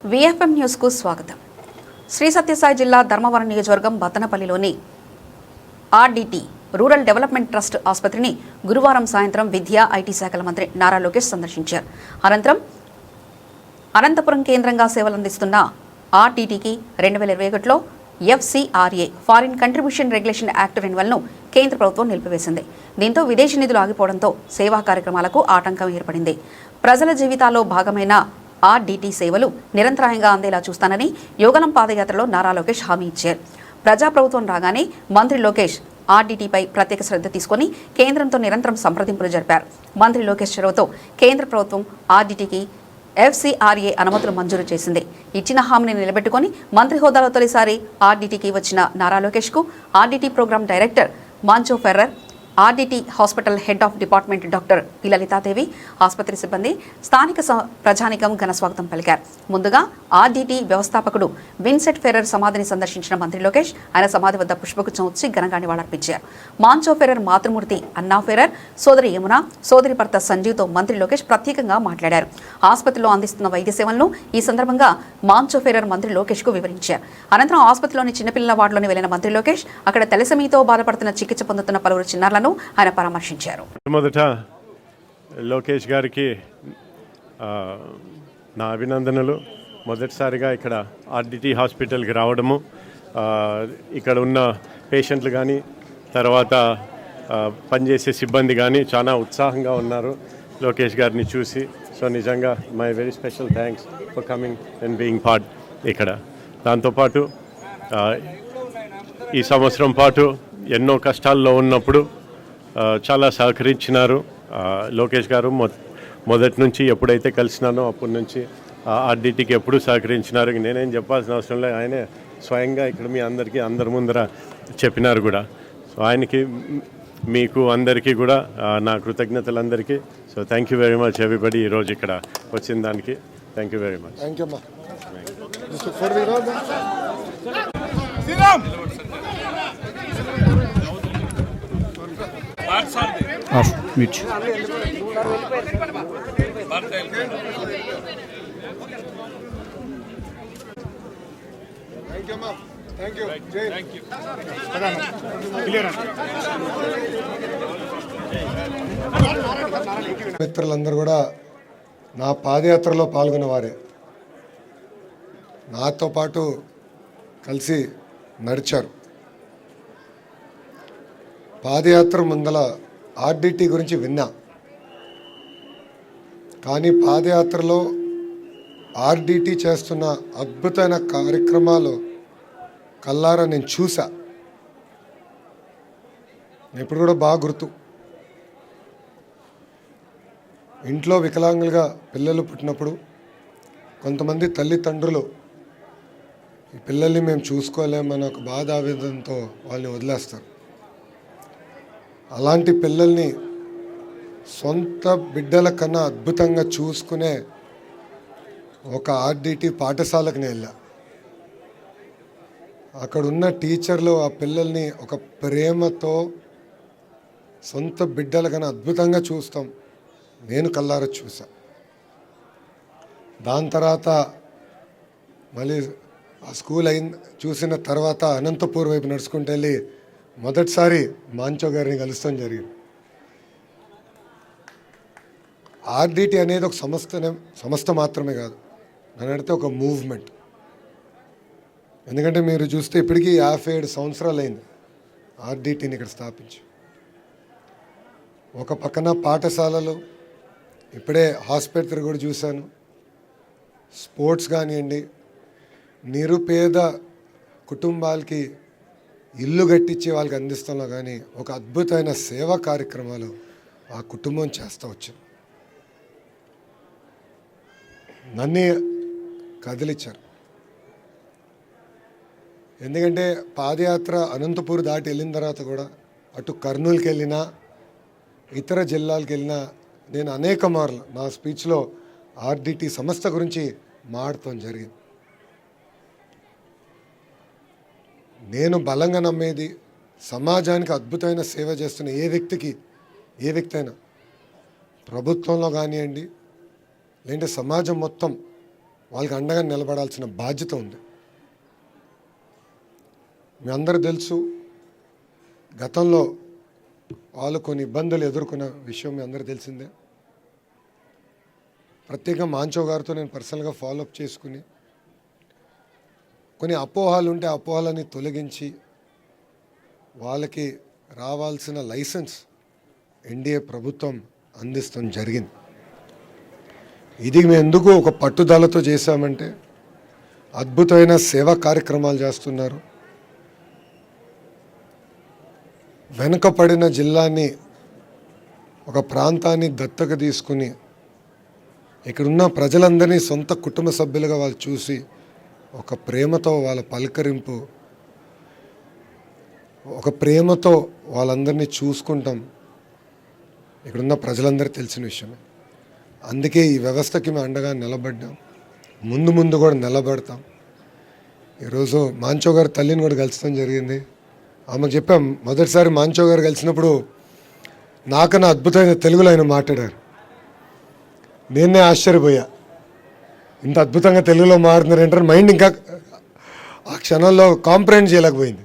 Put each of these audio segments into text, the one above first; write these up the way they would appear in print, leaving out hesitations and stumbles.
VFM news కు స్వాగతం. శ్రీ సత్యసాయి జిల్లా ధర్మవరం నియోజకవర్గం బత్తనపల్లిలోని ఆర్డిటి రూరల్ డెవలప్మెంట్ ట్రస్ట్ ఆసుపత్రిని గురువారం సాయంత్రం విద్యా ఐటీ శాఖల మంత్రి నారా లోకేష్ సందర్శించారు. అనంతరం అనంతపురం కేంద్రంగా సేవలందిస్తున్న ఆర్డిటికి 2021లో FCRA foreign contribution regulation act రెన్యువల్ను కేంద్ర ప్రభుత్వం నిలిపివేసింది. దీంతో విదేశీ నిధులు ఆగిపోవడంతో సేవా కార్యక్రమాలకు ఆటంకం ఏర్పడింది. ప్రజల జీవితాల్లో భాగమైన ఆర్డిటి సేవలు నిరంతరాయంగా అందేలా చూస్తానని యోగనం పాదయాత్రలో నారా లోకేష్ హామీ ఇచ్చారు. ప్రజాప్రభుత్వం రాగానే మంత్రి లోకేష్ ఆర్డిటిపై ప్రత్యేక శ్రద్ధ తీసుకుని కేంద్రంతో నిరంతరం సంప్రదింపులు జరిపారు. మంత్రి లోకేష్ చొరవతో కేంద్ర ప్రభుత్వం ఆర్డిటికి FCRA అనుమతులు మంజూరు చేసింది. ఇచ్చిన హామీని నిలబెట్టుకుని మంత్రి హోదాలో తొలిసారి ఆర్డిటికి వచ్చిన నారా లోకేష్కు RDT program director Moncho Ferrer, RDT hospital head of department doctor P Lalitha Devi, ఆసుపత్రి సిబ్బంది, స్థానిక ప్రజానికం ఘన స్వాగతం పలికారు. ముందుగా ఆర్డిటి వ్యవస్థాపకుడు విన్సెంట్ ఫెర్రర్ సమాధిని సందర్శించిన మంత్రి లోకేష్ ఆయన సమాధి వద్ద పుష్పగుచ్చం వచ్చి ఘనంగా నివాళులర్పించారు. మాంచో ఫెర్రర్ మాతృమూర్తి అన్నా ఫెర్రర్, సోదరి యమున, సోదరి భర్త సంజీవ్తో మంత్రి లోకేష్ ప్రత్యేకంగా మాట్లాడారు. ఆసుపత్రిలో అందిస్తున్న వైద్య సేవలను ఈ సందర్భంగా మాంచో ఫెర్రర్ మంత్రి లోకేష్ కు వివరించారు. అనంతరం ఆసుపత్రిలోని చిన్నపిల్లల వార్డులోని వెళ్లిన మంత్రి లోకేష్ అక్కడ తెలసమీతో బాధపడుతున్న చికిత్స పొందుతున్న పలువురు చిన్నారులను ఆయన పరామర్శించారు. మొదట లోకేష్ గారికి నా అభినందనలు. మొదటిసారిగా ఇక్కడ ఆర్డిటి హాస్పిటల్కి రావడము, ఇక్కడ ఉన్న పేషెంట్లు కానీ తర్వాత పనిచేసే సిబ్బంది కానీ చాలా ఉత్సాహంగా ఉన్నారు లోకేష్ గారిని చూసి. సో నిజంగా my very special thanks for coming and being part ఇక్కడ. దాంతోపాటు ఈ సంవత్సరం పాటు ఎన్నో కష్టాల్లో ఉన్నప్పుడు చాలా సహకరించినారు లోకేష్ గారు. మొదటి నుంచి ఎప్పుడైతే కలిసినానో అప్పటి నుంచి ఆర్డిటికి ఎప్పుడూ సహకరించినారు. నేనేం చెప్పాల్సిన అవసరం లేదు, ఆయనే స్వయంగా ఇక్కడ మీ అందరి ముందర చెప్పినారు కూడా. సో ఆయనకి, మీకు అందరికీ కూడా నా కృతజ్ఞతలు అందరికీ. So thank you very much everybody ఈరోజు ఇక్కడ వచ్చిన దానికి. Thank you very much. మిత్రులందరూ కూడా నా పాదయాత్రలో పాల్గొన్న వారే, నాతో పాటు కలిసి నడిచారు. పాదయాత్ర ముందల ఆర్డిటి గురించి విన్నా, కానీ పాదయాత్రలో ఆర్డిటి చేస్తున్న అద్భుతమైన కార్యక్రమాలు కల్లారా నేను చూసా. ఇప్పుడు కూడా బాగా గుర్తు. ఇంట్లో వికలాంగులుగా పిల్లలు పుట్టినప్పుడు కొంతమంది తల్లిదండ్రులు ఈ పిల్లల్ని మేము చూసుకోలేమన్న ఒక బాధ ఆవేదనతో వాళ్ళని వదిలేస్తారు. అలాంటి పిల్లల్ని సొంత బిడ్డల కన్నా అద్భుతంగా చూసుకునే ఒక ఆర్డిటి పాఠశాలకు నేను వెళ్ళా. అక్కడ ఉన్న టీచర్లు ఆ పిల్లల్ని ఒక ప్రేమతో సొంత బిడ్డల కన్నా అద్భుతంగా చూస్తాం. నేను కల్లారా చూసా. దాని తర్వాత మళ్ళీ ఆ స్కూల్ చూసిన తర్వాత అనంతపూర్ వైపు నడుచుకుంటూ వెళ్ళి మొదటిసారి మాంచో గారిని కలుస్తాం జరిగింది. ఆర్డిటి అనేది ఒక సంస్థ మాత్రమే కాదు, నన్ను అడిగితే ఒక మూవ్మెంట్. ఎందుకంటే మీరు చూస్తే ఇప్పటికీ 57 సంవత్సరాలు అయింది ఆర్డిటిని ఇక్కడ స్థాపించి. ఒక పక్కన పాఠశాలలు, ఇప్పుడే హాస్పిటల్ కూడా చూశాను, స్పోర్ట్స్ కానివ్వండి, నిరుపేద కుటుంబాలకి ఇల్లు కట్టించి వాళ్ళకి అందిస్తాలో కానీ ఒక అద్భుతమైన సేవా కార్యక్రమాలు ఆ కుటుంబం చేస్తూ వచ్చింది. నన్నే కదిలిచ్చారు. ఎందుకంటే పాదయాత్ర అనంతపూర్ దాటి వెళ్ళిన తర్వాత కూడా అటు కర్నూలుకి వెళ్ళినా ఇతర జిల్లాలకు వెళ్ళినా నేను అనేక మార్లు నా స్పీచ్లో ఆర్డిటి సంస్థ గురించి మాట్లాడటం జరిగింది. నేను బలంగా నమ్మేది సమాజానికి అద్భుతమైన సేవ చేస్తున్న ఏ వ్యక్తి అయినా ప్రభుత్వంలో కానివ్వండి లేదంటే సమాజం మొత్తం వాళ్ళకి అండగా నిలబడాల్సిన బాధ్యత ఉంది. మీ అందరూ తెలుసు, గతంలో వాళ్ళు కొన్ని ఇబ్బందులు ఎదుర్కొన్న విషయం మీ అందరూ తెలిసిందే. ప్రత్యేకంగా మాంచో గారితో నేను పర్సనల్గా ఫాలోఅప్ చేసుకుని కొన్ని అపోహలు ఉంటే అపోహలని తొలగించి వాళ్ళకి రావాల్సిన లైసెన్స్ ఎన్డీఏ ప్రభుత్వం అందిస్తాం జరిగింది. ఇది మేము ఎందుకు ఒక పట్టుదలతో చేశామంటే అద్భుతమైన సేవా కార్యక్రమాలు చేస్తున్నారు. వెనుకపడిన జిల్లాని, ఒక ప్రాంతాన్ని దత్తక తీసుకుని ఇక్కడున్న ప్రజలందరినీ సొంత కుటుంబ సభ్యులుగా వాళ్ళు చూసి ఒక ప్రేమతో వాళ్ళ పలకరింపు, ఒక ప్రేమతో వాళ్ళందరినీ చూసుకుంటాం. ఇక్కడున్న ప్రజలందరికీ తెలిసిన విషయమే. అందుకే ఈ వ్యవస్థకి మేము అండగా నిలబడ్డాం, ముందు కూడా నిలబడతాం. ఈరోజు మాంచో గారి తల్లిని కూడా కలుస్తాం జరిగింది. ఆమెకు చెప్పాం, మొదటిసారి మాంచో గారు కలిసినప్పుడు నాకన్నా అద్భుతమైన తెలుగులో ఆయన మాట్లాడారు. నేనే ఆశ్చర్యపోయా, ఇంత అద్భుతంగా తెలుగులో మాట్లాడుతున్నారు ఏంటారు. మైండ్ ఇంకా ఆ క్షణంలో కాంప్రహెండ్ చేయలేకపోయింది.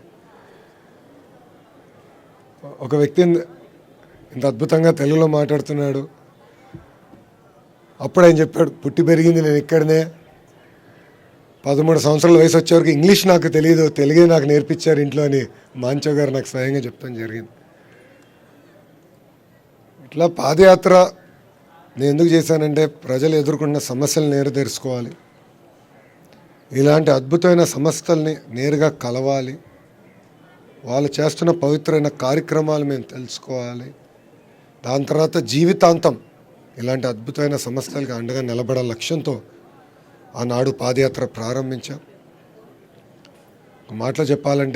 ఒక వ్యక్తి ఇంత అద్భుతంగా తెలుగులో మాట్లాడుతున్నాడు. అప్పుడు ఆయన చెప్పాడు, పుట్టి పెరిగింది నేను ఇక్కడనే, 13 సంవత్సరాల వయసు వచ్చేవరకు ఇంగ్లీష్ నాకు తెలియదు, తెలుగే నాకు నేర్పించారు ఇంట్లో అని మాంచో గారు నాకు స్వయంగా చెప్తాం జరిగింది. ఇట్లా పాదయాత్ర నేను ఎందుకు చేశానంటే ప్రజలు ఎదుర్కొన్న సమస్యలు నేరు తెలుసుకోవాలి, ఇలాంటి అద్భుతమైన సంస్థల్ని నేరుగా కలవాలి, వాళ్ళు చేస్తున్న పవిత్రమైన కార్యక్రమాలు మేము తెలుసుకోవాలి. దాని తర్వాత జీవితాంతం ఇలాంటి అద్భుతమైన సంస్థలకి అండగా నిలబడాల లక్ష్యంతో ఆనాడు పాదయాత్ర ప్రారంభించాం. ఒక మాటలో చెప్పాలంటే